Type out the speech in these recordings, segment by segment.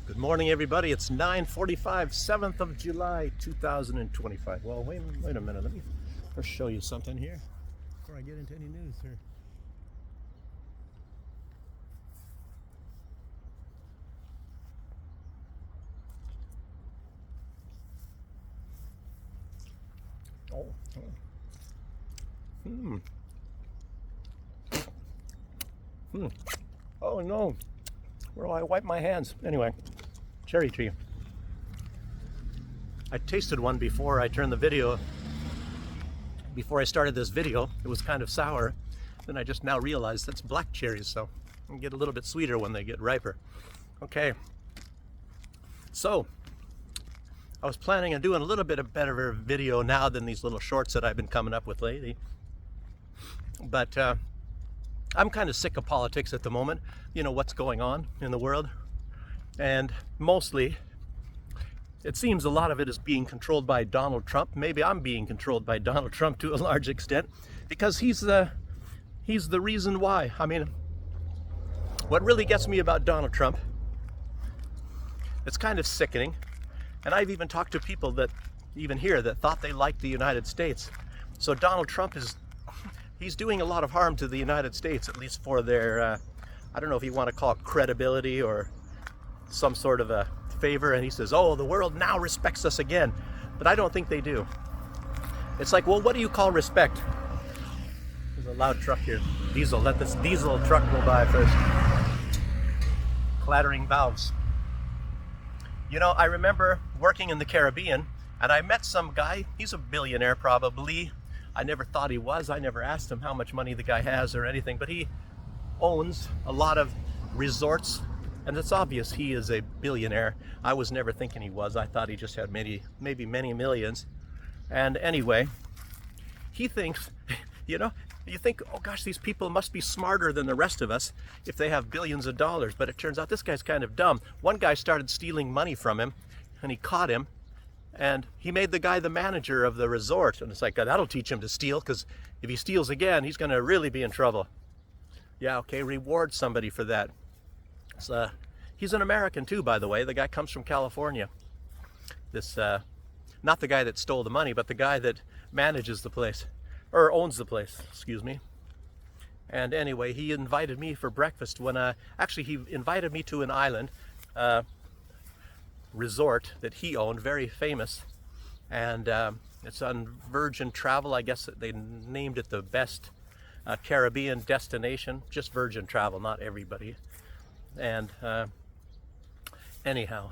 Good morning, everybody. It's 9:45, 7th of July, 2025. Well, wait a minute. Let me first show you something here before I get into any news here. Oh. Hmm. Hmm. Oh, no. Where do I wipe my hands? Anyway, cherry tree. I tasted one before I turned the video. Before I started this video, it was kind of sour. Then I just now realized that's black cherries, so they get a little bit sweeter when they get riper. Okay. So, I was planning on doing a little bit of better video now than these little shorts that I've been coming up with lately. But I'm kind of sick of politics at the moment. You know what's going on in the world. And mostly, it seems a lot of it is being controlled by Donald Trump. Maybe I'm being controlled by Donald Trump to a large extent, because he's the reason why. I mean, what really gets me about Donald Trump, it's kind of sickening. And I've even talked to people that, even here, that thought they liked the United States. So Donald Trump he's doing a lot of harm to the United States, at least for their, I don't know if you want to call it credibility or some sort of a favor. And he says, oh, the world now respects us again. But I don't think they do. It's like, well, what do you call respect? There's a loud truck here. Diesel, let this diesel truck go by first. Clattering valves. You know, I remember working in the Caribbean, and I met some guy. He's a billionaire, probably. I never thought he was. I never asked him how much money the guy has or anything, but he owns a lot of resorts, and it's obvious he is a billionaire. I was never thinking he was. I thought he just had maybe many millions. And anyway, he thinks, you know, you think, oh gosh, these people must be smarter than the rest of us if they have billions of dollars. But it turns out this guy's kind of dumb. One guy started stealing money from him, and he caught him. And he made the guy the manager of the resort. And it's like, that'll teach him to steal, because if he steals again, he's going to really be in trouble. Yeah, okay, reward somebody for that. So, he's an American too, by the way. The guy comes from California. This, not the guy that stole the money, but the guy that manages the place, or owns the place, excuse me. And anyway, he invited me for breakfast when, actually he invited me to an island, resort that he owned, very famous, and it's on Virgin Travel. I guess they named it the best Caribbean destination, just Virgin Travel, not everybody. And anyhow,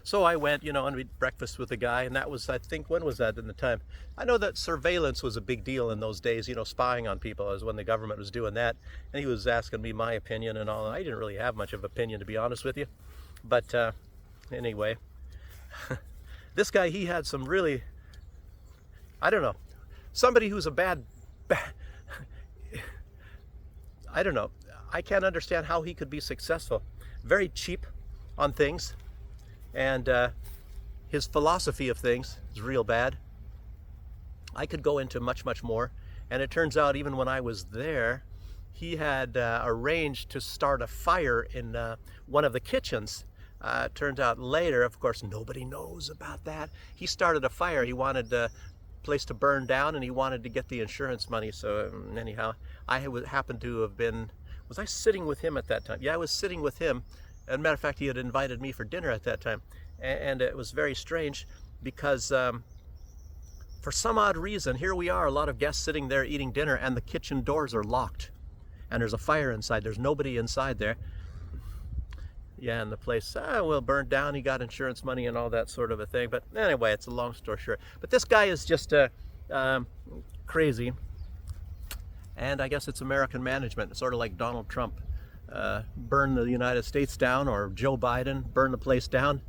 so I went, you know, and we had breakfast with the guy, and that was, I think, when was that in the time? I know that surveillance was a big deal in those days, you know, spying on people, as when the government was doing that, and he was asking me my opinion and all. I didn't really have much of an opinion, to be honest with you, but anyway, this guy, he had some really, I don't know, somebody who's a bad, I don't know, I can't understand how he could be successful. Very cheap on things, and his philosophy of things is real bad. I could go into much, much more, and it turns out even when I was there, he had arranged to start a fire in one of the kitchens. Turns out later, of course, nobody knows about that. He started a fire. He wanted the place to burn down, and he wanted to get the insurance money. So anyhow, I happened to have been, was I sitting with him at that time? Yeah, I was sitting with him. As a matter of fact, he had invited me for dinner at that time. And it was very strange because for some odd reason, here we are, a lot of guests sitting there eating dinner, and the kitchen doors are locked. And there's a fire inside. There's nobody inside there. Yeah, and the place will burn down. He got insurance money and all that sort of a thing. But anyway, it's a long story short. But this guy is just crazy. And I guess it's American management. It's sort of like Donald Trump. Burn the United States down, or Joe Biden, burn the place down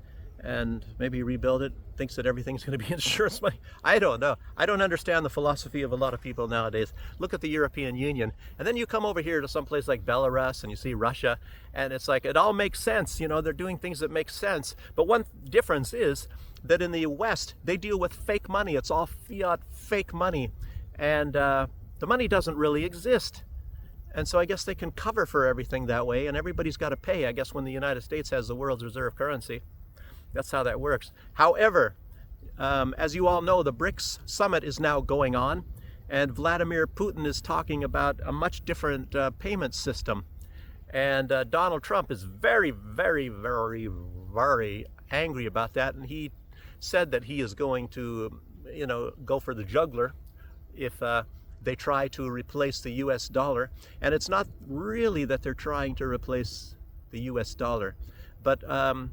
and maybe rebuild it. Thinks that everything's going to be insurance money. I don't know. I don't understand the philosophy of a lot of people nowadays. Look at the European Union, and then you come over here to some place like Belarus, and you see Russia, and it's like it all makes sense. You know, they're doing things that make sense. But one difference is that in the West, they deal with fake money. It's all fiat, fake money, and the money doesn't really exist. And so I guess they can cover for everything that way, and everybody's got to pay, I guess, when the United States has the world's reserve currency. That's how that works. However, as you all know, the BRICS summit is now going on, and Vladimir Putin is talking about a much different payment system. And Donald Trump is very, very, very, very angry about that, and he said that he is going to, go for the jugular if they try to replace the US dollar. And it's not really that they're trying to replace the US dollar. But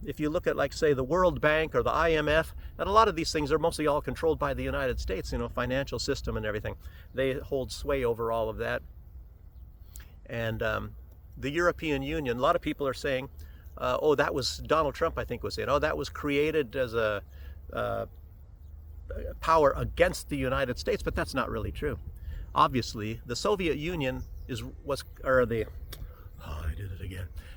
if you look at, like, say, the World Bank or the IMF, and a lot of these things are mostly all controlled by the United States, financial system and everything. They hold sway over all of that. And the European Union, a lot of people are saying, that was Donald Trump, I think, was saying, that was created as a power against the United States, but that's not really true. Obviously, the Soviet Union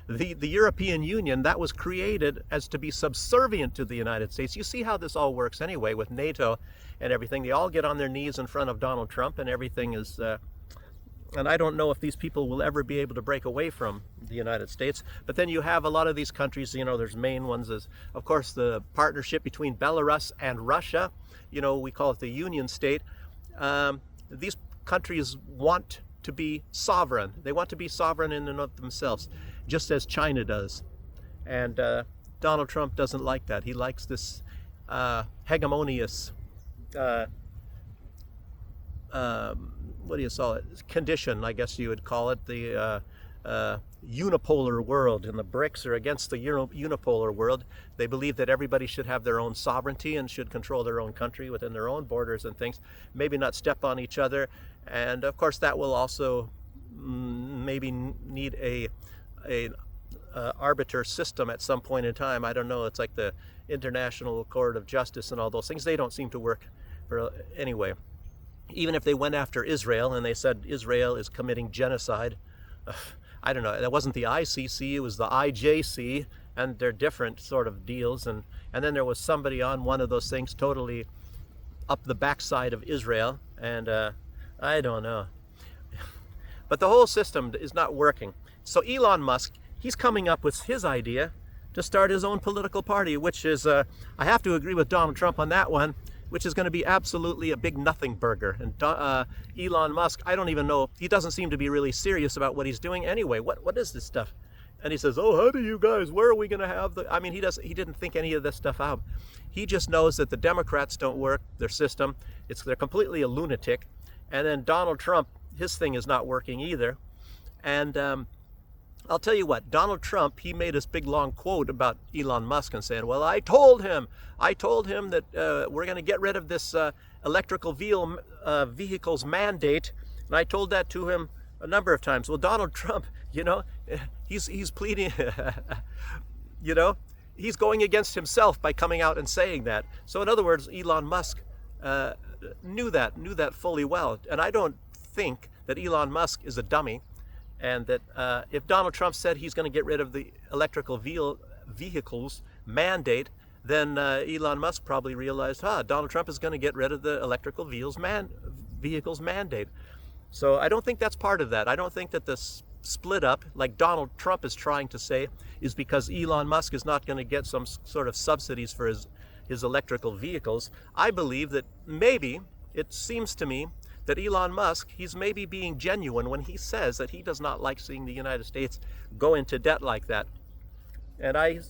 the European Union, that was created as to be subservient to the United States. You see how this all works anyway with NATO and everything. They all get on their knees in front of Donald Trump, and everything is, and I don't know if these people will ever be able to break away from the United States. But then you have a lot of these countries, there's main ones is, of course, the partnership between Belarus and Russia. We call it the Union State. These countries want to be sovereign. They want to be sovereign in and of themselves, just as China does. And Donald Trump doesn't like that. He likes this hegemonious, what do you call it? Condition, I guess you would call it, the unipolar world. And the BRICS are against the unipolar world. They believe that everybody should have their own sovereignty and should control their own country within their own borders and things, maybe not step on each other. And of course that will also maybe need a arbiter system at some point in time. I don't know. It's like the International Court of Justice and all those things. They don't seem to work anyway. Even if they went after Israel and they said Israel is committing genocide, I don't know. That wasn't the ICC, it was the IJC, and they're different sort of deals. And then there was somebody on one of those things totally up the backside of Israel, and I don't know. But the whole system is not working. So Elon Musk, he's coming up with his idea to start his own political party, which is, I have to agree with Donald Trump on that one, which is going to be absolutely a big nothing burger. And Elon Musk, I don't even know, he doesn't seem to be really serious about what he's doing anyway. What is this stuff? And he says, how do you guys, where are we going to have the, he didn't think any of this stuff out. He just knows that the Democrats don't work, their system, they're completely a lunatic. And then Donald Trump, his thing is not working either. And I'll tell you what, Donald Trump, he made this big long quote about Elon Musk and saying, well, I told him that we're going to get rid of this electrical vehicles mandate. And I told that to him a number of times. Well, Donald Trump, he's pleading, he's going against himself by coming out and saying that. So in other words, Elon Musk knew that fully well. And I don't think that Elon Musk is a dummy. And that if Donald Trump said he's going to get rid of the electrical vehicles mandate, then Elon Musk probably realized, Donald Trump is going to get rid of the electrical vehicles mandate. So I don't think that's part of that. I don't think that this split up, like Donald Trump is trying to say, is because Elon Musk is not going to get some sort of subsidies for his electrical vehicles. I believe that maybe, it seems to me, that Elon Musk, he's maybe being genuine when he says that he does not like seeing the United States go into debt like that. And I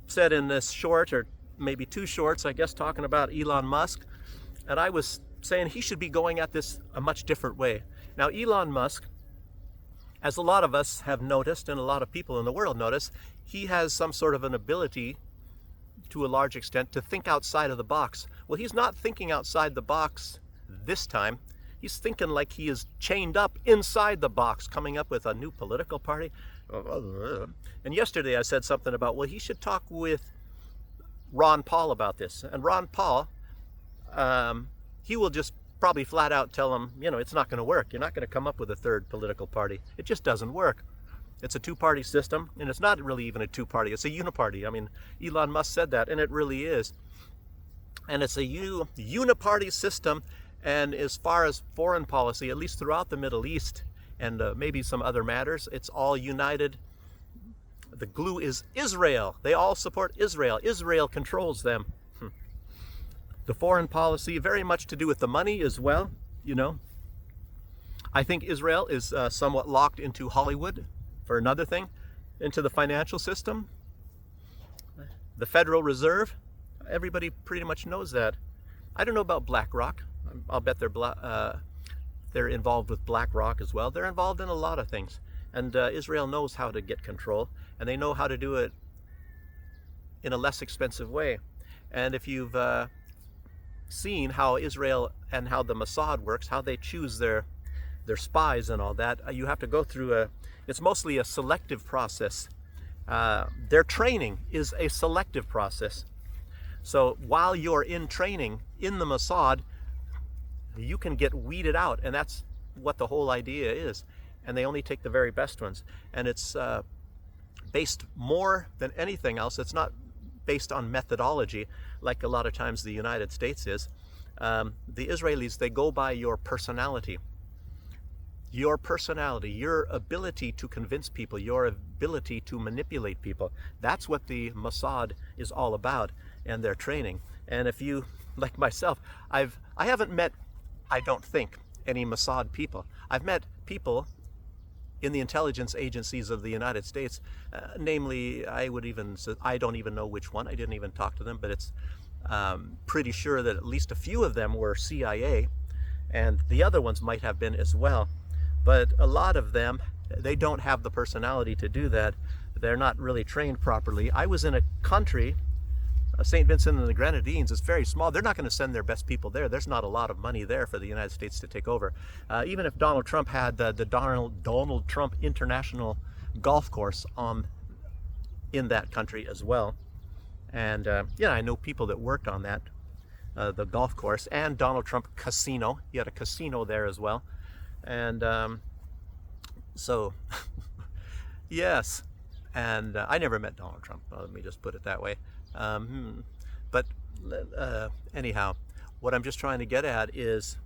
said in this short, or maybe two shorts, I guess, talking about Elon Musk, and I was saying he should be going at this a much different way. Now, Elon Musk, as a lot of us have noticed, and a lot of people in the world notice, he has some sort of an ability, to a large extent, to think outside of the box. Well, he's not thinking outside the box this time. He's thinking like he is chained up inside the box, coming up with a new political party. And yesterday I said something about, well, he should talk with Ron Paul about this. And Ron Paul, he will just probably flat out tell him, it's not going to work. You're not going to come up with a third political party. It just doesn't work. It's a two-party system, and it's not really even a two-party. It's a uniparty. Elon Musk said that, and it really is. And it's a uniparty system. And as far as foreign policy, at least throughout the Middle East and maybe some other matters. It's all united. The glue is Israel. They all support Israel. Israel controls them. The foreign policy, very much to do with the money as well, you know. I think Israel is somewhat locked into Hollywood, for another thing, into the financial system. The Federal Reserve, everybody pretty much knows that. I don't know about BlackRock. I'll bet they're involved with BlackRock as well. They're involved in a lot of things. And Israel knows how to get control, and they know how to do it in a less expensive way. And if you've seen how Israel and how the Mossad works, how they choose their spies and all that, you have to go through it's mostly a selective process. Their training is a selective process. So while you're in training in the Mossad, you can get weeded out, and that's what the whole idea is. And they only take the very best ones. And it's based more than anything else. It's not based on methodology like a lot of times the United States is. The Israelis, they go by your personality. Your personality, your ability to convince people, your ability to manipulate people. That's what the Mossad is all about, and their training. And if you, like myself, I haven't met, I don't think, any Mossad people. I've met people in the intelligence agencies of the United States, namely, I don't even know which one. I didn't even talk to them, but it's pretty sure that at least a few of them were CIA, and the other ones might have been as well. But a lot of them, they don't have the personality to do that. They're not really trained properly. I was in a country, St. Vincent and the Grenadines. It's very small. They're not going to send their best people there. There's not a lot of money there for the United States to take over. Even if Donald Trump had the Donald Trump International Golf Course in that country as well. And yeah, I know people that worked on that, the golf course, and Donald Trump Casino. He had a casino there as well. And so, yes. And I never met Donald Trump. Let me just put it that way. But anyhow, what I'm just trying to get at is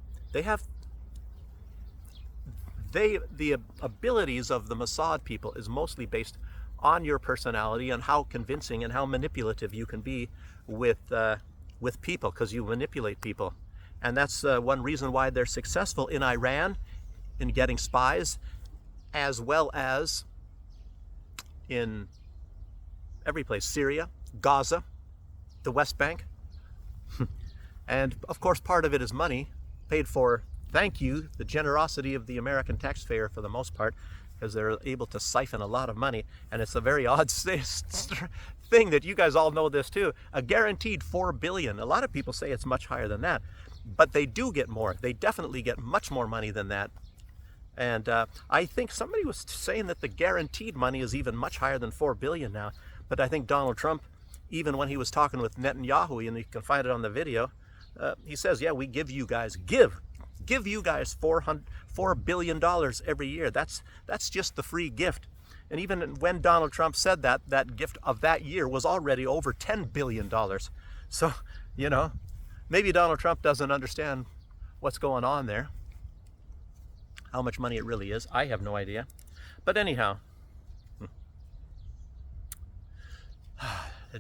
the abilities of the Mossad people is mostly based on your personality and how convincing and how manipulative you can be with people, because you manipulate people. And that's one reason why they're successful in Iran in getting spies, as well as in every place, Syria, Gaza, the West Bank. And of course, part of it is money paid for, thank you, the generosity of the American taxpayer for the most part, because they're able to siphon a lot of money. And it's a very odd thing that you guys all know this too. A guaranteed $4 billion. A lot of people say it's much higher than that, but they do get more. They definitely get much more money than that. And I think somebody was saying that the guaranteed money is even much higher than $4 billion now. But I think Donald Trump, even when he was talking with Netanyahu, and you can find it on the video, he says, yeah, we give you guys, give you guys $4 billion every year. That's just the free gift. And even when Donald Trump said that, that gift of that year was already over $10 billion. So, you know, maybe Donald Trump doesn't understand what's going on there. How much money it really is, I have no idea. But anyhow,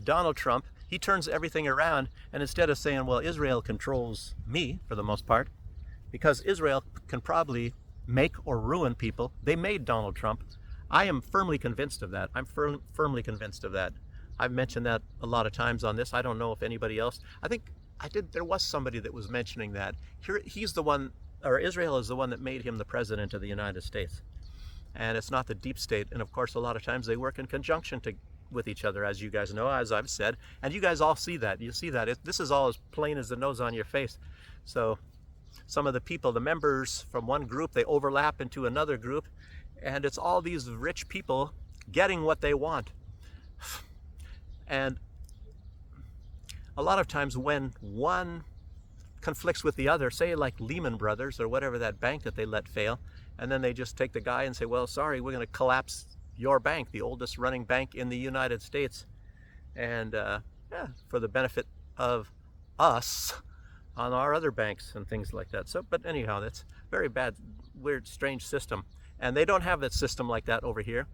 Donald Trump, he turns everything around, and instead of saying, well, Israel controls me for the most part, because Israel can probably make or ruin people, they made Donald Trump. I am firmly convinced of that. I'm firmly convinced of that. I've mentioned that a lot of times on this. I don't know if anybody else, I think I did, there was somebody that was mentioning that. He's the one, or Israel is the one that made him the president of the United States. And it's not the deep state. And of course, a lot of times they work in conjunction with each other, as you guys know, as I've said. And you guys all see that. You see that. This is all as plain as the nose on your face. So some of the people, the members from one group, they overlap into another group. And it's all these rich people getting what they want. And a lot of times when one conflicts with the other, say like Lehman Brothers or whatever, that bank that they let fail, and then they just take the guy and say, well, sorry, we're going to collapse your bank, the oldest running bank in the United States, and yeah, for the benefit of us on our other banks and things like that. So, but anyhow, that's very bad, weird, strange system. And they don't have that system like that over here.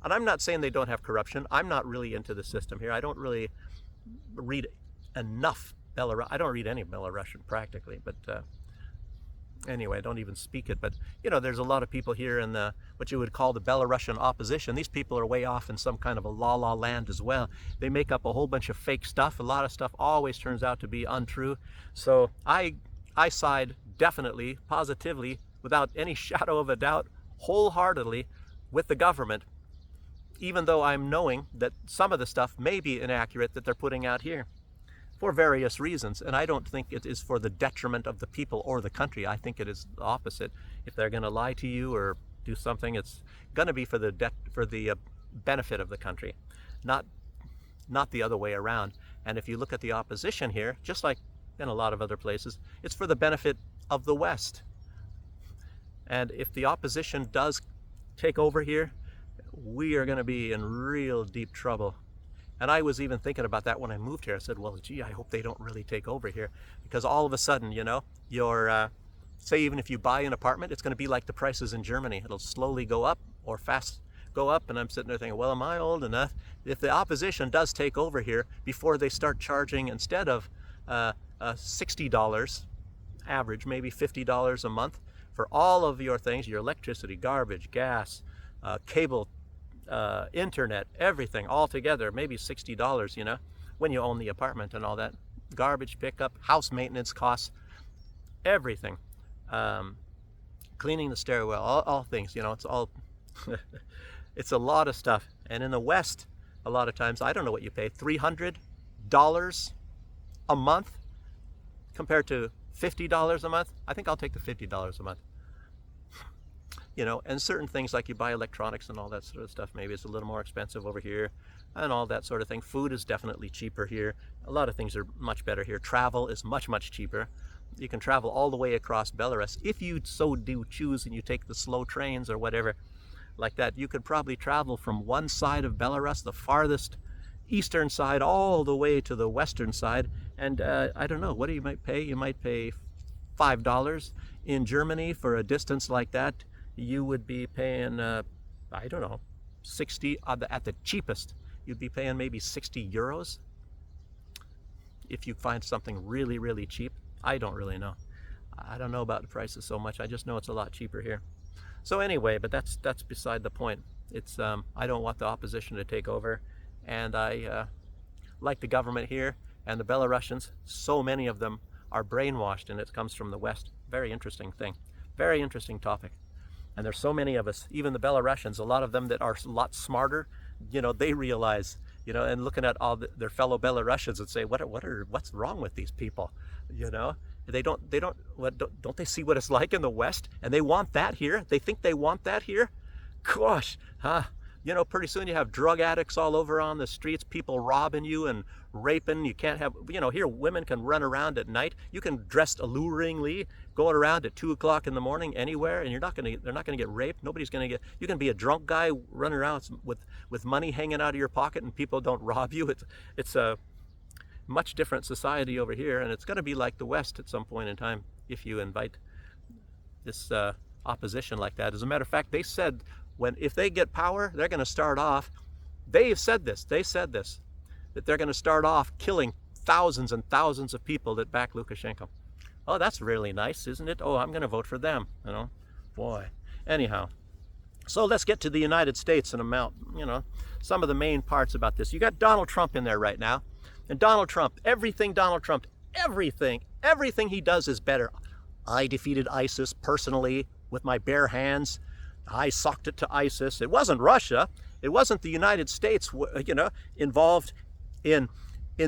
And I'm not saying they don't have corruption. I'm not really into the system here. I don't really read enough Belarus. I don't read any Belarusian practically, but anyway, I don't even speak it. But you know, there's a lot of people here in the what you would call the Belarusian opposition. These people are way off in some kind of a la-la land as well. They make up a whole bunch of fake stuff. A lot of stuff always turns out to be untrue. So I side definitely, positively, without any shadow of a doubt, wholeheartedly with the government, even though I'm knowing that some of the stuff may be inaccurate that they're putting out here for various reasons. And I don't think it is for the detriment of the people or the country. I think it is the opposite. If they're going to lie to you or do something, it's going to be for the benefit of the country, not the other way around. And if you look at the opposition here, just like in a lot of other places, it's for the benefit of the West. And if the opposition does take over here, we are going to be in real deep trouble. And I was even thinking about that when I moved here. I said, well, gee, I hope they don't really take over here, because all of a sudden, you know, your say even if you buy an apartment, it's going to be like the prices in Germany. It'll slowly go up or fast go up. And I'm sitting there thinking, well, am I old enough? If the opposition does take over here, before they start charging, instead of $60 average, maybe $50 a month for all of your things, your electricity, garbage, gas, cable, internet, everything all together, maybe $60, you know, when you own the apartment and all that, garbage pickup, house maintenance costs, everything, cleaning the stairwell, all things, you know, it's all, it's a lot of stuff. And in the West, a lot of times, I don't know what you pay, $300 a month compared to $50 a month. I think I'll take the $50 a month. You know, and certain things like you buy electronics and all that sort of stuff, maybe it's a little more expensive over here and all that sort of thing. Food is definitely cheaper here. A lot of things are much better here. Travel is much, much cheaper. You can travel all the way across Belarus. If you so do choose and you take the slow trains or whatever like that, you could probably travel from one side of Belarus, the farthest eastern side, all the way to the western side. And I don't know, what do you might pay? You might pay $5 in Germany for a distance like that. You would be paying, I don't know, 60 at the cheapest. You'd be paying maybe 60 euros if you find something really, really cheap. I don't really know. I don't know about the prices so much. I just know it's a lot cheaper here. So anyway, but that's beside the point. It's I don't want the opposition to take over, and I like the government here and the Belarusians. So many of them are brainwashed, and it comes from the West. Very interesting thing. Very interesting topic. And there's so many of us, even the Belarusians, a lot of them that are a lot smarter, you know, they realize, you know, and looking at all their fellow Belarusians and say, what's wrong with these people? You know, don't they see what it's like in the West? And they want that here? They think they want that here? Gosh, you know, pretty soon you have drug addicts all over on the streets, people robbing you and raping. You can't have, you know, here women can run around at night. You can dress alluringly, going around at 2 o'clock in the morning anywhere, and they're not going to get raped. Nobody's going to get, you can be a drunk guy running around with money hanging out of your pocket and people don't rob you. It's a much different society over here, and it's going to be like the West at some point in time if you invite this opposition like that. As a matter of fact, they said if they get power, they're going to start off, they said this, that they're going to start off killing thousands and thousands of people that back Lukashenko. Oh, that's really nice, isn't it? Oh, I'm going to vote for them, you know. Boy. Anyhow, so let's get to the United States and you know, some of the main parts about this. You got Donald Trump in there right now. And Donald Trump, everything he does is better. I defeated ISIS personally with my bare hands. I socked it to ISIS. It wasn't Russia. It wasn't the United States, you know, involved in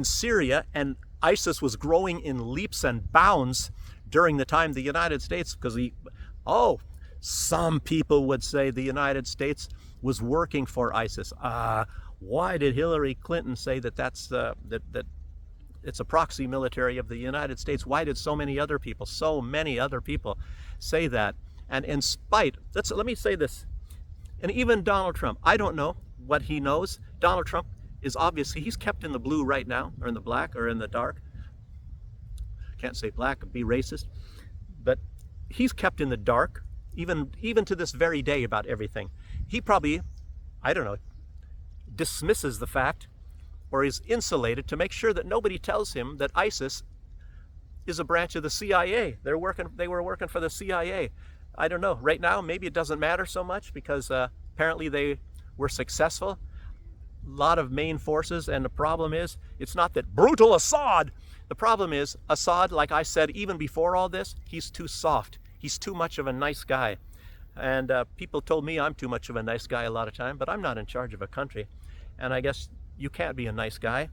Syria, and ISIS was growing in leaps and bounds during the time the United States, because some people would say the United States was working for ISIS. Why did Hillary Clinton say that that it's a proxy military of the United States? Why did so many other people say that? And in spite, let me say this, and even Donald Trump, I don't know what he knows. Donald Trump is obviously, he's kept in the blue right now, or in the black, or in the dark. Can't say black, be racist. But he's kept in the dark even to this very day about everything. He probably, I don't know, dismisses the fact or is insulated to make sure that nobody tells him that ISIS is a branch of the CIA. They were working for the CIA. I don't know. Right now, maybe it doesn't matter so much because apparently they were successful. A lot of main forces, and the problem is, it's not that brutal Assad. The problem is, Assad, like I said, even before all this, he's too soft. He's too much of a nice guy. And people told me I'm too much of a nice guy a lot of time, but I'm not in charge of a country. And I guess you can't be a nice guy.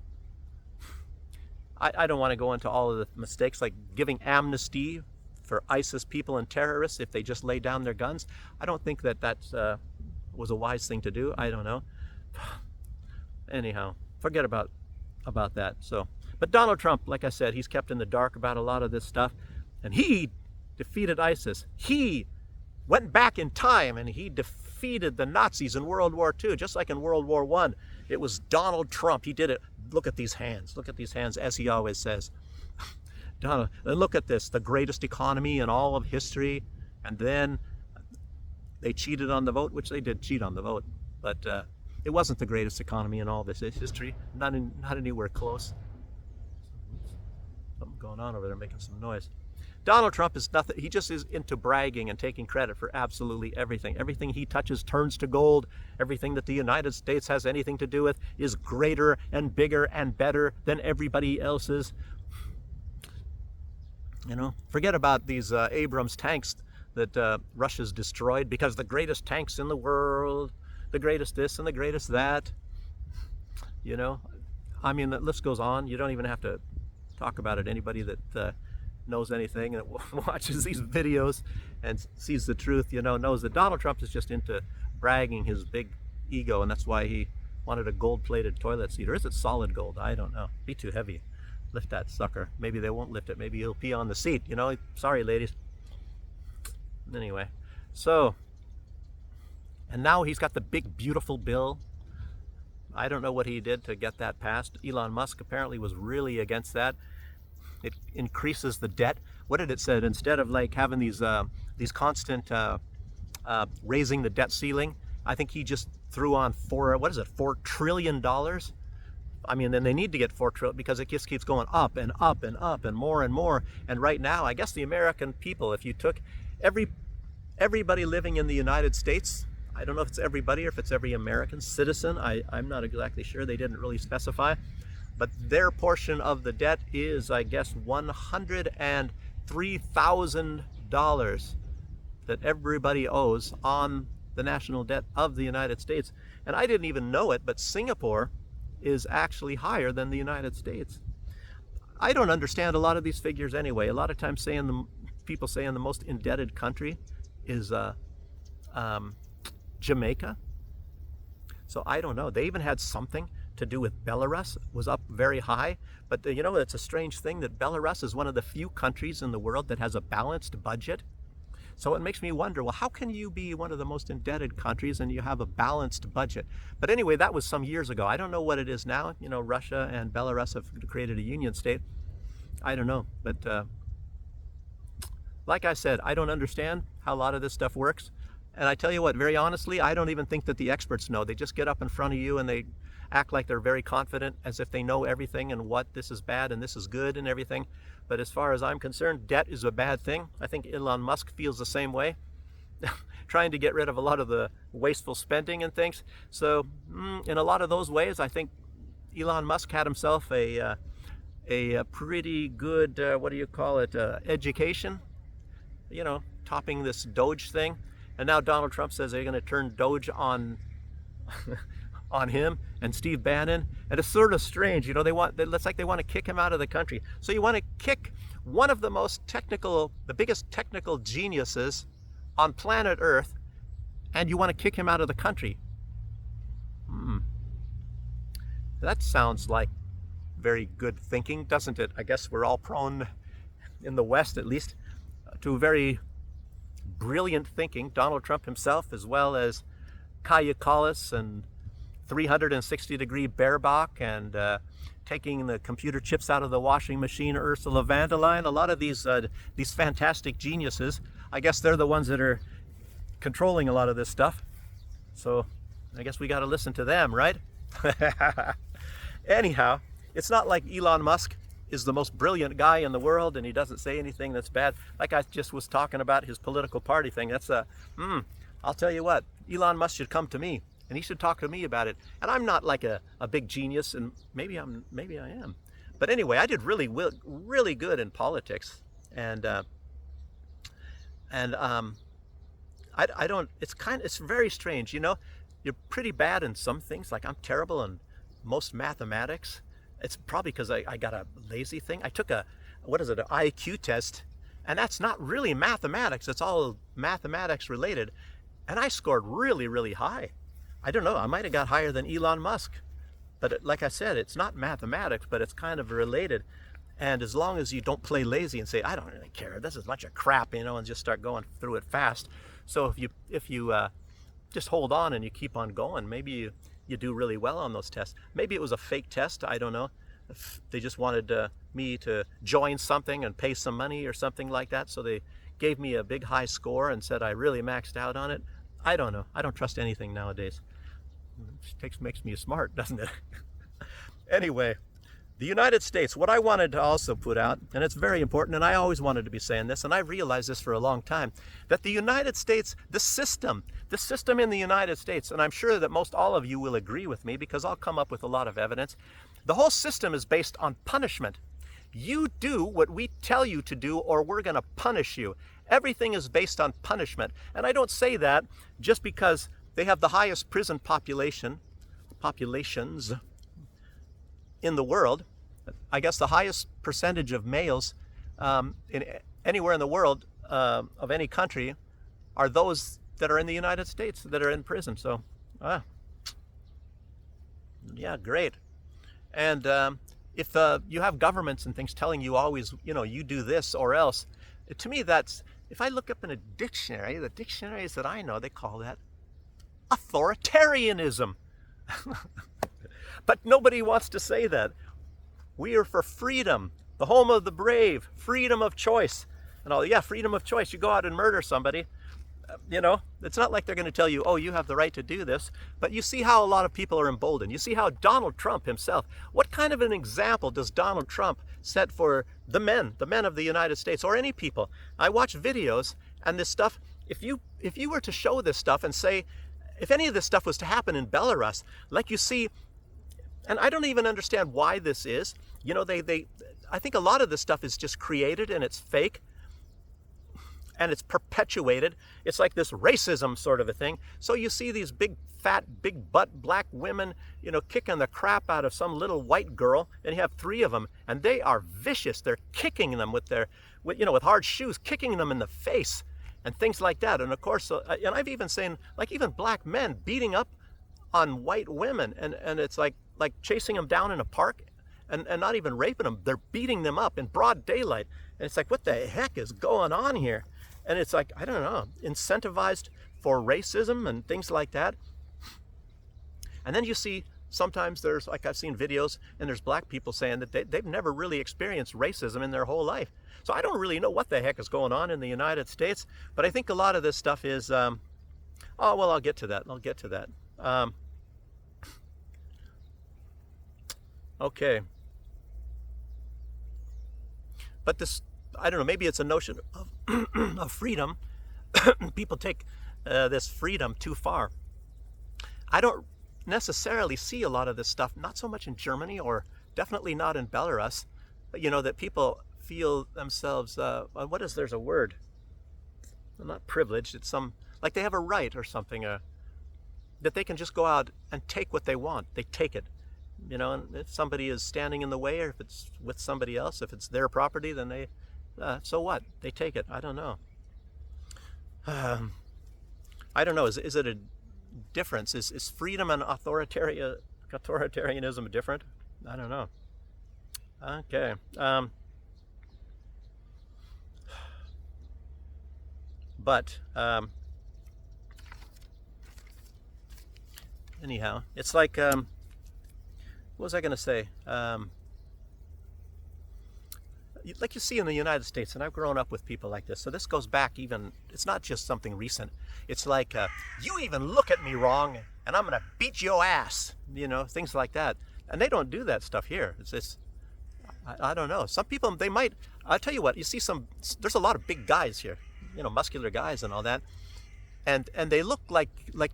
I don't want to go into all of the mistakes, like giving amnesty for ISIS people and terrorists if they just lay down their guns. I don't think that was a wise thing to do. I don't know. Anyhow, forget about that. So, but Donald Trump, like I said, he's kept in the dark about a lot of this stuff, and he defeated ISIS. He went back in time and he defeated the Nazis in World War II, just like in World War I. It was Donald Trump. He did it. Look at these hands. Look at these hands, as he always says. Donald, look at this, the greatest economy in all of history, and then they cheated on the vote, which they did cheat on the vote, but it wasn't the greatest economy in all this history, not anywhere close. Something going on over there making some noise. Donald Trump is nothing. He just is into bragging and taking credit for absolutely everything. Everything he touches turns to gold. Everything that the United States has anything to do with is greater and bigger and better than everybody else's. You know, forget about these Abrams tanks that Russia's destroyed because the greatest tanks in the world, the greatest this and the greatest that. You know, I mean, the list goes on. You don't even have to talk about it. Anybody that knows anything and watches these videos and sees the truth, you know, knows that Donald Trump is just into bragging his big ego, and that's why he wanted a gold-plated toilet seat. Or is it solid gold? I don't know. Be too heavy. Lift that sucker. Maybe they won't lift it. Maybe he'll pee on the seat, you know. Sorry, ladies. Anyway, so, and now he's got the big, beautiful bill. I don't know what he did to get that passed. Elon Musk apparently was really against that. It increases the debt. What did it say? Instead of like having these constant raising the debt ceiling, I think he just threw on $4 trillion. I mean, then they need to get $4 trillion because it just keeps going up and up and up and more and more. And right now, I guess the American people, if you took everybody living in the United States, I don't know if it's everybody or if it's every American citizen. I'm not exactly sure. They didn't really specify. But their portion of the debt is, I guess, $103,000 that everybody owes on the national debt of the United States. And I didn't even know it, but Singapore is actually higher than the United States. I don't understand a lot of these figures anyway. A lot of times people saying the most indebted country is Jamaica. So I don't know. They even had something to do with Belarus, was up very high. But you know, it's a strange thing that Belarus is one of the few countries in the world that has a balanced budget. So it makes me wonder, well, how can you be one of the most indebted countries and you have a balanced budget? But anyway, that was some years ago. I don't know what it is now. You know, Russia and Belarus have created a union state. I don't know. But like I said, I don't understand how a lot of this stuff works. And I tell you what, very honestly, I don't even think that the experts know. They just get up in front of you and they act like they're very confident, as if they know everything and what this is bad and this is good and everything. But as far as I'm concerned, debt is a bad thing. I think Elon Musk feels the same way, trying to get rid of a lot of the wasteful spending and things. So in a lot of those ways, I think Elon Musk had himself a pretty good, education, you know, topping this Doge thing. And now Donald Trump says they're going to turn Doge on on him and Steve Bannon, and it's sort of strange, you know. It's like they want to kick him out of the country. So you want to kick one of the biggest technical geniuses on planet Earth, and you want to kick him out of the country. That sounds like very good thinking, doesn't it? I guess we're all prone, in the West at least, to very brilliant thinking. Donald Trump himself, as well as Kaya Kallas and 360-degree Baerbock, and taking the computer chips out of the washing machine, Ursula von der Leyen. A lot of these fantastic geniuses, I guess they're the ones that are controlling a lot of this stuff. So I guess we got to listen to them, right? Anyhow, it's not like Elon Musk is the most brilliant guy in the world and he doesn't say anything that's bad. Like I just was talking about his political party thing. That's I'll tell you what, Elon Musk should come to me and he should talk to me about it. And I'm not like a big genius, and maybe I am. But anyway, I did really good in politics, and I don't. It's very strange, you know. You're pretty bad in some things. Like I'm terrible in most mathematics. It's probably because I got a lazy thing. I took an IQ test, and that's not really mathematics. It's all mathematics related, and I scored really high. I don't know. I might have got higher than Elon Musk, but like I said, it's not mathematics, but it's kind of related. And as long as you don't play lazy and say, I don't really care, this is a bunch of crap, you know, and just start going through it fast. So if you just hold on and you keep on going, maybe you do really well on those tests. Maybe it was a fake test, I don't know. If they just wanted me to join something and pay some money or something like that, so they gave me a big high score and said I really maxed out on it. I don't know. I don't trust anything nowadays. It makes me smart, doesn't it? Anyway, the United States, what I wanted to also put out, and it's very important, and I always wanted to be saying this, and I've realized this for a long time, that the United States, the system in the United States, and I'm sure that most all of you will agree with me because I'll come up with a lot of evidence, the whole system is based on punishment. You do what we tell you to do or we're going to punish you. Everything is based on punishment. And I don't say that just because they have the highest prison populations in the world. I guess the highest percentage of males anywhere in the world of any country are those that are in the United States that are in prison. So, yeah, great. And if you have governments and things telling you always, you know, you do this or else, to me that's, if I look up in a dictionary, the dictionaries that I know, they call that authoritarianism. But nobody wants to say that. We are for freedom, the home of the brave, freedom of choice. And all, yeah, freedom of choice. You go out and murder somebody, you know, it's not like they're going to tell you, oh, you have the right to do this. But you see how a lot of people are emboldened. You see how Donald Trump himself, what kind of an example does Donald Trump set for the men of the United States, or any people? I watch videos and this stuff, if you were to show this stuff and say, if any of this stuff was to happen in Belarus, like you see, and I don't even understand why this is, you know, I think a lot of this stuff is just created and it's fake. And it's perpetuated. It's like this racism sort of a thing. So you see these big, fat, big butt black women, you know, kicking the crap out of some little white girl, and you have 3 of them, and they are vicious. They're kicking them with hard shoes, kicking them in the face, and things like that. And of course, and I've even seen, like, even black men beating up on white women, and it's like chasing them down in a park, and not even raping them. They're beating them up in broad daylight, and it's like, what the heck is going on here? And it's like, I don't know, incentivized for racism and things like that. And then you see, sometimes there's, like I've seen videos, and there's black people saying that they've never really experienced racism in their whole life. So I don't really know what the heck is going on in the United States, but I think a lot of this stuff is, I'll get to that. Okay. But this, I don't know, maybe it's a notion of, of freedom. People take this freedom too far. I don't necessarily see a lot of this stuff, not so much in Germany, or definitely not in Belarus, but, you know, that people feel themselves, there's a word, not privileged, it's like they have a right or something, that they can just go out and take what they want. They take it. You know, and if somebody is standing in the way, or if it's with somebody else, if it's their property, then they, so what? They take it. I don't know. I don't know. Is it a difference? Is freedom and authoritarianism different? I don't know. Okay. But anyhow, it's like, what was I going to say? like you see in the United States, and I've grown up with people like this. So this goes back even, it's not just something recent. It's like, you even look at me wrong and I'm going to beat your ass, things like that. And they don't do that stuff here. I don't know. Some people, they might, I'll tell you what, you see there's a lot of big guys here, muscular guys and all that. And they look like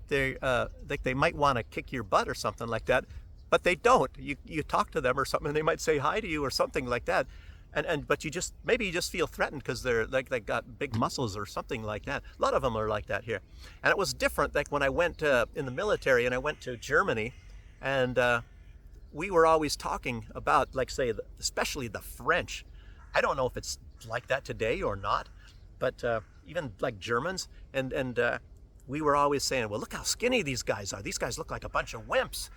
they might want to kick your butt or something like that, but they don't. You talk to them or something, and they might say hi to you or something like that. But maybe you just feel threatened because they're like they got big muscles or something like that. A lot of them are like that here, and it was different. Like when I went in the military and I went to Germany, and we were always talking about, like, say, especially the French. I don't know if it's like that today or not, but even like Germans, and we were always saying, well, look how skinny these guys are. These guys look like a bunch of wimps,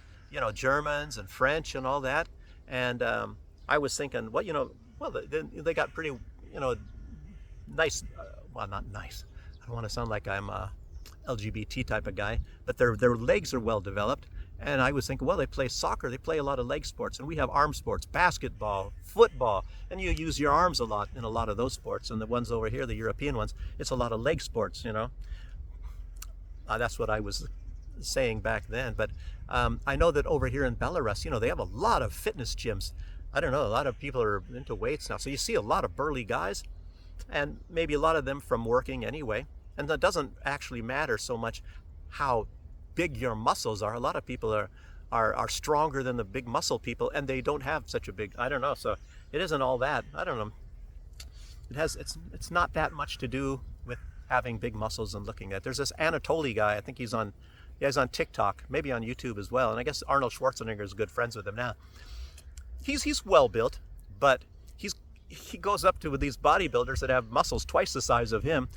Germans and French and all that. And I was thinking, well, they got pretty, nice, well, not nice. I don't want to sound like I'm a LGBT type of guy, but their legs are well developed. And I was thinking, well, they play soccer, they play a lot of leg sports, and we have arm sports, basketball, football, and you use your arms a lot in a lot of those sports. And the ones over here, the European ones, it's a lot of leg sports, That's what I was saying back then. But I know that over here in Belarus, they have a lot of fitness gyms. I don't know, a lot of people are into weights now. So you see a lot of burly guys, and maybe a lot of them from working anyway. And that doesn't actually matter so much how big your muscles are. A lot of people are stronger than the big muscle people, and they don't have such a big, I don't know. So it isn't all that. I don't know. It's not that much to do with having big muscles and looking at. There's this Anatoly guy. I think he's on TikTok, maybe on YouTube as well. And I guess Arnold Schwarzenegger is good friends with him now. He's well built, but he goes up to these bodybuilders that have muscles twice the size of him,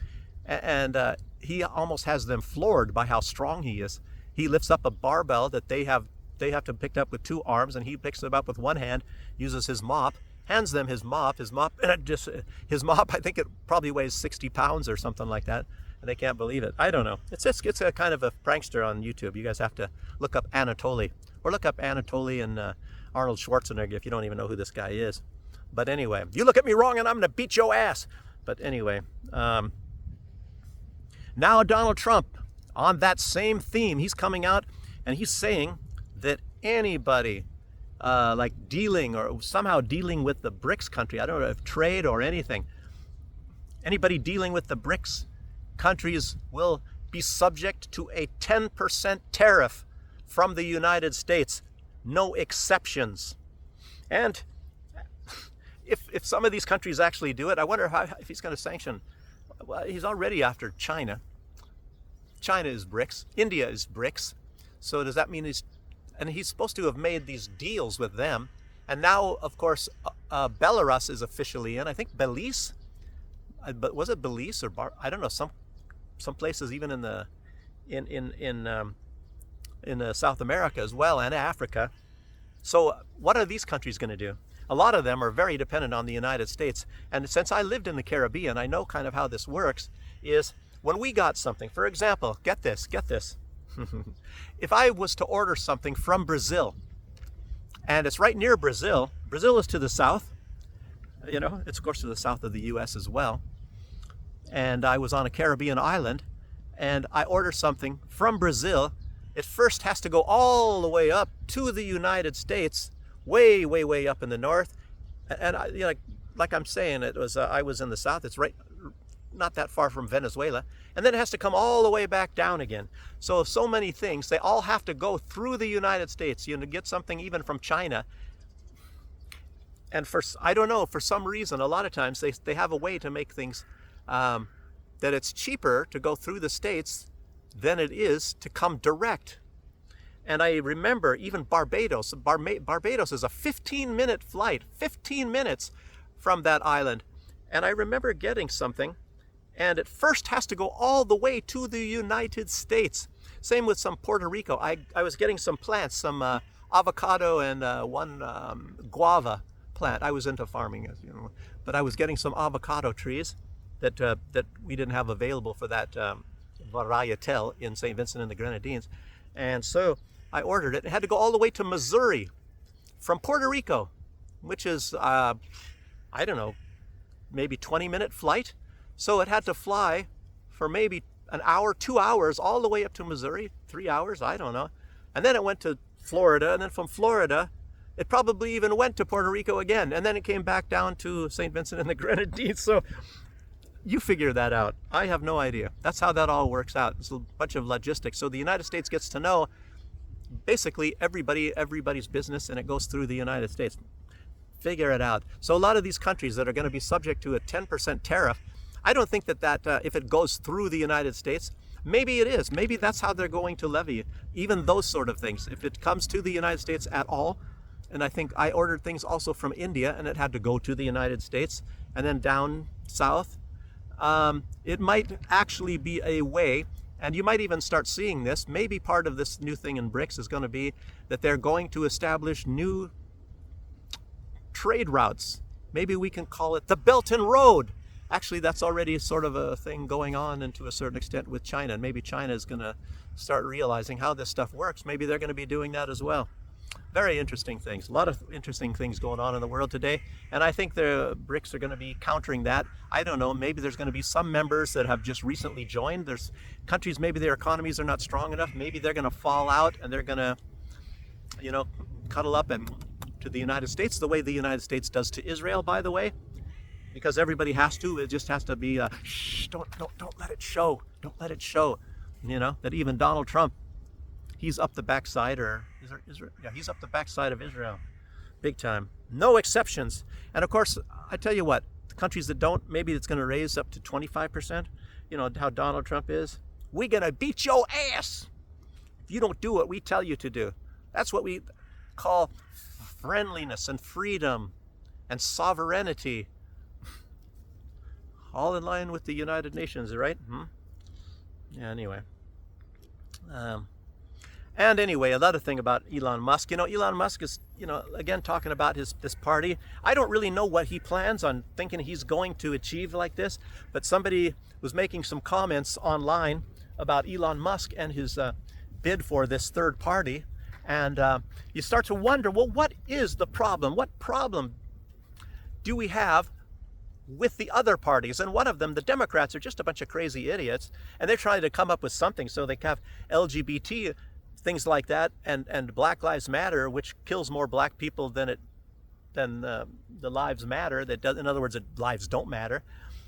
and he almost has them floored by how strong he is. He lifts up a barbell that they have to pick up with two arms, and he picks it up with one hand, uses his mop, hands them his mop, and his mop, I think it probably weighs 60 pounds or something like that, and they can't believe it. I don't know. It's a kind of a prankster on YouTube. You guys have to look up Anatoly, or look up Anatoly and Arnold Schwarzenegger if you don't even know who this guy is. But anyway, you look at me wrong and I'm going to beat your ass. But anyway, now Donald Trump, on that same theme, he's coming out and he's saying that anybody like dealing or somehow dealing with the BRICS country, I don't know if trade or anything, anybody dealing with the BRICS countries will be subject to a 10% tariff from the United States. No exceptions. And if some of these countries actually do it, I wonder if he's going to sanction. Well, he's already after China. China is BRICS. India is BRICS. So does that mean he's supposed to have made these deals with them? And now, of course, Belarus is officially in. I think Belize. But was it Belize or I don't know. Some places even in South America as well, and Africa. So what are these countries going to do? A lot of them are very dependent on the United States. And since I lived in the Caribbean, I know kind of how this works, is when we got something, for example, get this. If I was to order something from Brazil, and it's right near Brazil is to the south, it's of course to the south of the US as well. And I was on a Caribbean island, and I ordered something from Brazil. It first has to go all the way up to the United States, way, way, way up in the north. And like I'm saying, it was I was in the south. It's right, not that far from Venezuela, and then it has to come all the way back down again. So many things, they all have to go through the United States. To get something even from China. And I don't know, for some reason, a lot of times they have a way to make things that it's cheaper to go through the States than it is to come direct. And I remember even Barbados. Barbados is a 15-minute flight, 15 minutes from that island. And I remember getting something, and it first has to go all the way to the United States. Same with some Puerto Rico. I was getting some plants, some avocado and one guava plant. I was into farming, but I was getting some avocado trees that we didn't have available for that varietal in St. Vincent and the Grenadines. And so I ordered it. It had to go all the way to Missouri from Puerto Rico, which is I don't know, maybe 20-minute flight. So it had to fly for maybe an hour, 2 hours, all the way up to Missouri, 3 hours, I don't know. And then it went to Florida, and then from Florida, it probably even went to Puerto Rico again, and then it came back down to St. Vincent and the Grenadines. So you figure that out. I have no idea. That's how that all works out. It's a bunch of logistics. So the United States gets to know basically everybody's business, and it goes through the United States. Figure it out. So a lot of these countries that are going to be subject to a 10% tariff, I don't think that if it goes through the United States, maybe it is. Maybe that's how they're going to levy even those sort of things. If it comes to the United States at all, and I think I ordered things also from India, and it had to go to the United States and then down south. It might actually be a way, and you might even start seeing this, maybe part of this new thing in BRICS is going to be that they're going to establish new trade routes. Maybe we can call it the Belt and Road. Actually, that's already sort of a thing going on, and to a certain extent with China. And maybe China is going to start realizing how this stuff works. Maybe they're going to be doing that as well. Very interesting things. A lot of interesting things going on in the world today. And I think the BRICS are going to be countering that. I don't know. Maybe there's going to be some members that have just recently joined. There's countries, maybe their economies are not strong enough. Maybe they're going to fall out, and they're going to, cuddle up and to the United States, the way the United States does to Israel, by the way. Because everybody has to. It just has to be, shh, don't let it show. Don't let it show. That even Donald Trump, he's up the backside, or Israel? Yeah, he's up the backside of Israel, big time. No exceptions. And of course, I tell you what, the countries that don't, maybe it's going to raise up to 25%. You know how Donald Trump is. We're going to beat your ass if you don't do what we tell you to do. That's what we call friendliness and freedom and sovereignty. All in line with the United Nations, right? Yeah, anyway. And anyway, another thing about Elon Musk. Elon Musk is, again, talking about this party. I don't really know what he plans on thinking he's going to achieve like this, but somebody was making some comments online about Elon Musk and his bid for this third party. And you start to wonder, well, what is the problem? What problem do we have with the other parties? And one of them, the Democrats, are just a bunch of crazy idiots, and they're trying to come up with something so they can have LGBT, things like that, and Black Lives Matter, which kills more black people than the lives matter. In other words, lives don't matter.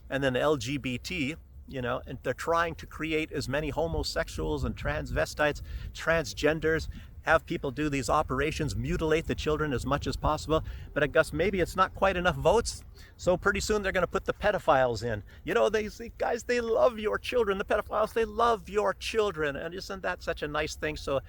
And then LGBT, and they're trying to create as many homosexuals and transvestites, transgenders, have people do these operations, mutilate the children as much as possible. But I guess maybe it's not quite enough votes. So pretty soon they're going to put the pedophiles in. These guys, they love your children. The pedophiles, they love your children. And isn't that such a nice thing? So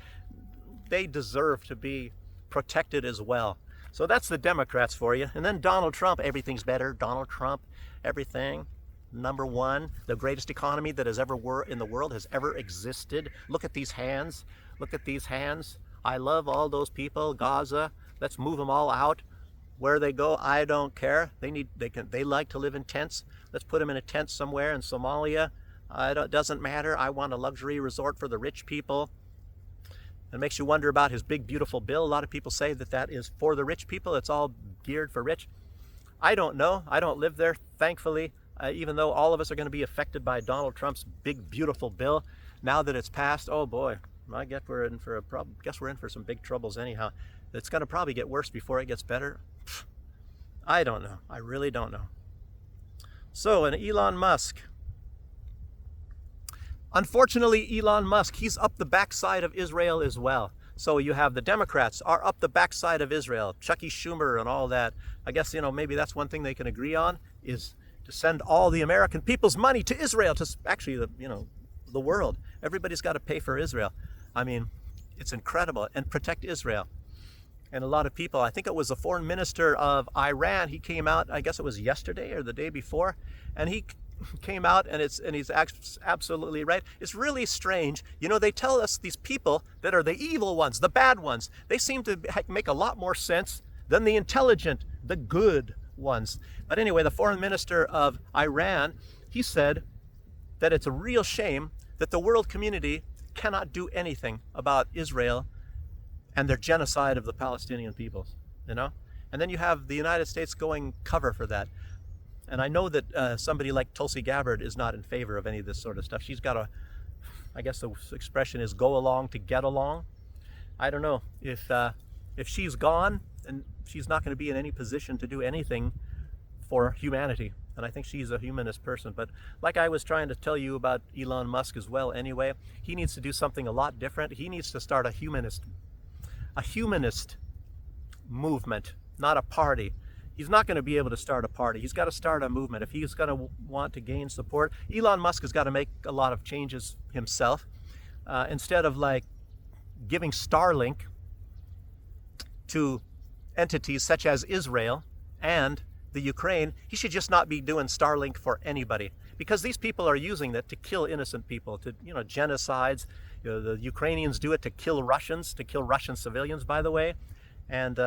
they deserve to be protected as well. So that's the Democrats for you. And then Donald Trump, everything's better. Donald Trump, everything. Number one, the greatest economy that has ever in the world has ever existed. Look at these hands. Look at these hands. I love all those people. Gaza, let's move them all out. Where they go, I don't care. They like to live in tents. Let's put them in a tent somewhere in Somalia. It doesn't matter. I want a luxury resort for the rich people. It makes you wonder about his big, beautiful bill. A lot of people say that is for the rich people. It's all geared for rich. I don't know. I don't live there, thankfully. Even though all of us are going to be affected by Donald Trump's big, beautiful bill, now that it's passed, oh boy, I guess we're in for some big troubles anyhow. It's going to probably get worse before it gets better. I don't know. I really don't know. So, and Elon Musk. Unfortunately, Elon Musk, he's up the backside of Israel as well. So you have the Democrats are up the backside of Israel, Chucky Schumer and all that. I guess, maybe that's one thing they can agree on, is to send all the American people's money to Israel, to actually the world. Everybody's got to pay for Israel. I mean, it's incredible. And protect Israel. And a lot of people, I think it was the foreign minister of Iran, he came out, I guess it was yesterday or the day before, and he came out and he's absolutely right. It's really strange. They tell us these people that are the evil ones, the bad ones, they seem to make a lot more sense than the intelligent, the good ones. But anyway, the foreign minister of Iran, he said that it's a real shame that the world community cannot do anything about Israel and their genocide of the Palestinian peoples, And And then you have the United States going cover for that. And I know that somebody like Tulsi Gabbard is not in favor of any of this sort of stuff. She's got a, I guess the expression is go along to get along. I don't know if she's gone, and she's not going to be in any position to do anything for humanity. And I think she's a humanist person. But like I was trying to tell you about Elon Musk as well anyway, he needs to do something a lot different. He needs to start a humanist movement, not a party. He's not going to be able to start a party. He's got to start a movement. If he's going to want to gain support, Elon Musk has got to make a lot of changes himself. Instead of like giving Starlink to entities such as Israel and the Ukraine, he should just not be doing Starlink for anybody, because these people are using that to kill innocent people, to, genocides. The Ukrainians do it to kill Russian civilians, by the way, and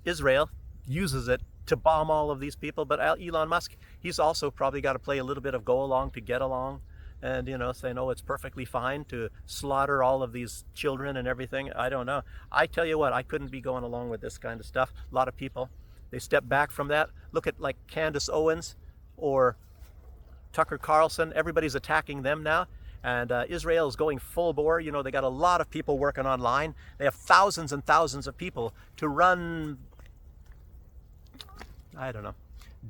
Israel uses it to bomb all of these people. But Elon Musk, he's also probably got to play a little bit of go along to get along, and say, no, it's perfectly fine to slaughter all of these children and everything. I don't know. I tell you what, I couldn't be going along with this kind of stuff. A lot of people, they step back from that. Look at like Candace Owens or Tucker Carlson. Everybody's attacking them now. And Israel is going full bore. They got a lot of people working online. They have thousands and thousands of people to run, I don't know,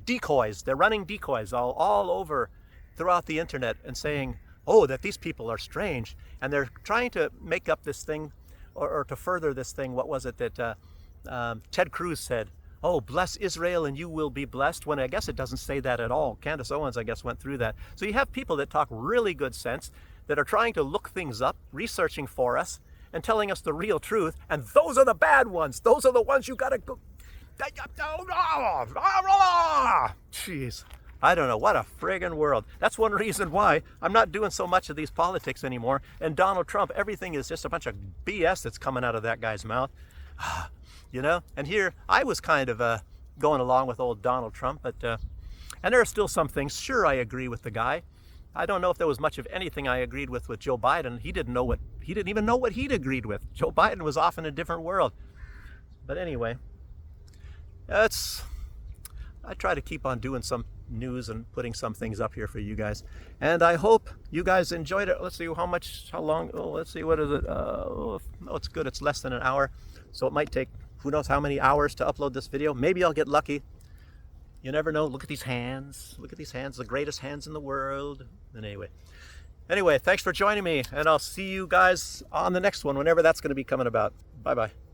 decoys. They're running decoys all over throughout the internet and saying, oh, that these people are strange. And they're trying to make up this thing or to further this thing. What was it that Ted Cruz said? Oh, bless Israel and you will be blessed, when I guess it doesn't say that at all. Candace Owens, I guess, went through that. So you have people that talk really good sense, that are trying to look things up, researching for us, and telling us the real truth. And those are the bad ones. Those are the ones you gotta go. Jeez. I don't know, what a friggin' world. That's one reason why I'm not doing so much of these politics anymore. And Donald Trump, everything is just a bunch of BS that's coming out of that guy's mouth. And here I was kind of going along with old Donald Trump, but and there are still some things, sure, I agree with the guy. I don't know if there was much of anything I agreed with Joe Biden. He didn't even know what he'd agreed with. Joe Biden was off in a different world. But anyway, I try to keep on doing some news and putting some things up here for you guys. And I hope you guys enjoyed it. Let's see how long, let's see, what is it? It's good, it's less than an hour. So it might take, who knows how many hours to upload this video. Maybe I'll get lucky. You never know. Look at these hands. Look at these hands, the greatest hands in the world. And anyway, thanks for joining me. And I'll see you guys on the next one, whenever that's going to be coming about. Bye-bye.